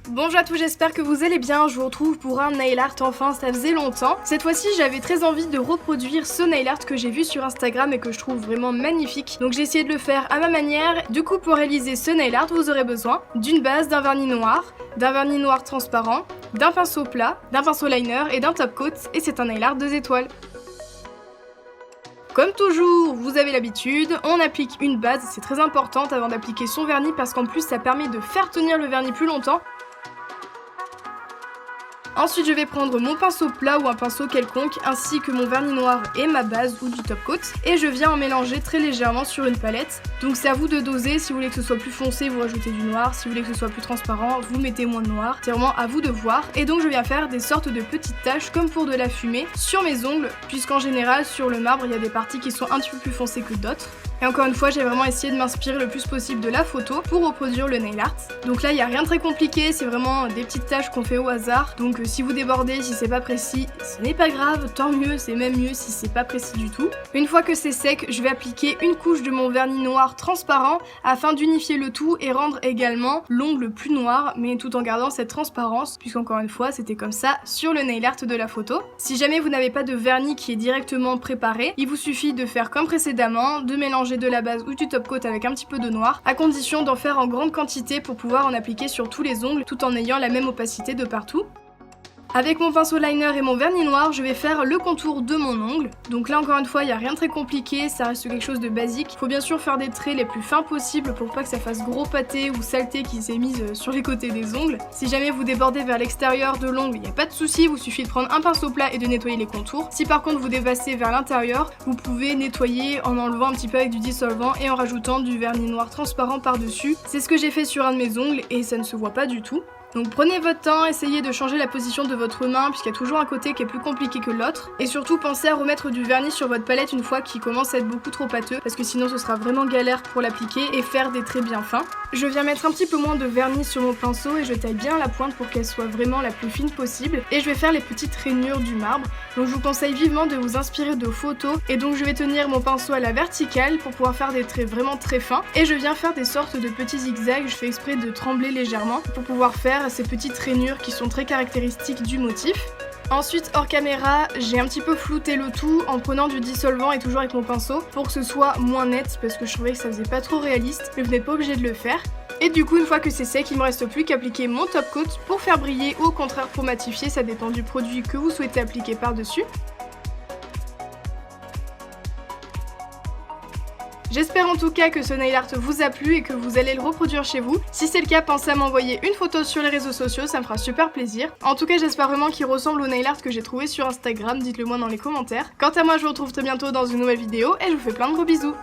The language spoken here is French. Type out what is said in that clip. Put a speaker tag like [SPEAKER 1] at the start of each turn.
[SPEAKER 1] Bonjour à tous, j'espère que vous allez bien, je vous retrouve pour un nail art, enfin ça faisait longtemps. Cette fois-ci j'avais très envie de reproduire ce nail art que j'ai vu sur Instagram et que je trouve vraiment magnifique. Donc j'ai essayé de le faire à ma manière. Du coup pour réaliser ce nail art vous aurez besoin d'une base, d'un vernis noir transparent, d'un pinceau plat, d'un pinceau liner et d'un top coat, et c'est un nail art 2 étoiles. Comme toujours, vous avez l'habitude, on applique une base, c'est très important avant d'appliquer son vernis parce qu'en plus ça permet de faire tenir le vernis plus longtemps. Ensuite je vais prendre mon pinceau plat ou un pinceau quelconque ainsi que mon vernis noir et ma base ou du top coat et je viens en mélanger très légèrement sur une palette. Donc c'est à vous de doser, si vous voulez que ce soit plus foncé vous rajoutez du noir, si vous voulez que ce soit plus transparent vous mettez moins de noir, c'est vraiment à vous de voir. Et donc je viens faire des sortes de petites taches comme pour de la fumée sur mes ongles puisqu'en général sur le marbre il y a des parties qui sont un petit peu plus foncées que d'autres. Et encore une fois, j'ai vraiment essayé de m'inspirer le plus possible de la photo pour reproduire le nail art. Donc là, il n'y a rien de très compliqué, c'est vraiment des petites tâches qu'on fait au hasard. Donc si vous débordez, si c'est pas précis, ce n'est pas grave, tant mieux, c'est même mieux si c'est pas précis du tout. Une fois que c'est sec, je vais appliquer une couche de mon vernis noir transparent afin d'unifier le tout et rendre également l'ongle plus noir, mais tout en gardant cette transparence, puisqu'encore une fois, c'était comme ça sur le nail art de la photo. Si jamais vous n'avez pas de vernis qui est directement préparé, il vous suffit de faire comme précédemment, de mélanger de la base ou du top coat avec un petit peu de noir, à condition d'en faire en grande quantité pour pouvoir en appliquer sur tous les ongles tout en ayant la même opacité de partout. Avec mon pinceau liner et mon vernis noir, je vais faire le contour de mon ongle. Donc là encore une fois, il n'y a rien de très compliqué, ça reste quelque chose de basique. Il faut bien sûr faire des traits les plus fins possibles pour pas que ça fasse gros pâté ou saleté qui s'est mise sur les côtés des ongles. Si jamais vous débordez vers l'extérieur de l'ongle, il n'y a pas de souci, il vous suffit de prendre un pinceau plat et de nettoyer les contours. Si par contre vous dépassez vers l'intérieur, vous pouvez nettoyer en enlevant un petit peu avec du dissolvant et en rajoutant du vernis noir transparent par-dessus. C'est ce que j'ai fait sur un de mes ongles et ça ne se voit pas du tout. Donc prenez votre temps, essayez de changer la position de votre main puisqu'il y a toujours un côté qui est plus compliqué que l'autre. Et surtout pensez à remettre du vernis sur votre palette une fois qu'il commence à être beaucoup trop pâteux parce que sinon ce sera vraiment galère pour l'appliquer et faire des traits bien fins. Je viens mettre un petit peu moins de vernis sur mon pinceau et je taille bien la pointe pour qu'elle soit vraiment la plus fine possible. Et je vais faire les petites rainures du marbre. Donc je vous conseille vivement de vous inspirer de photos. Et donc je vais tenir mon pinceau à la verticale pour pouvoir faire des traits vraiment très fins. Et je viens faire des sortes de petits zigzags, je fais exprès de trembler légèrement pour pouvoir faire ces petites rainures qui sont très caractéristiques du motif. Ensuite, hors caméra, j'ai un petit peu flouté le tout en prenant du dissolvant et toujours avec mon pinceau pour que ce soit moins net parce que je trouvais que ça faisait pas trop réaliste, mais vous n'êtes pas obligé de le faire. Et du coup, une fois que c'est sec, il me reste plus qu'à appliquer mon top coat pour faire briller ou au contraire pour matifier, ça dépend du produit que vous souhaitez appliquer par-dessus. J'espère en tout cas que ce nail art vous a plu et que vous allez le reproduire chez vous. Si c'est le cas, pensez à m'envoyer une photo sur les réseaux sociaux, ça me fera super plaisir. En tout cas, j'espère vraiment qu'il ressemble au nail art que j'ai trouvé sur Instagram, dites-le moi dans les commentaires. Quant à moi, je vous retrouve très bientôt dans une nouvelle vidéo et je vous fais plein de gros bisous.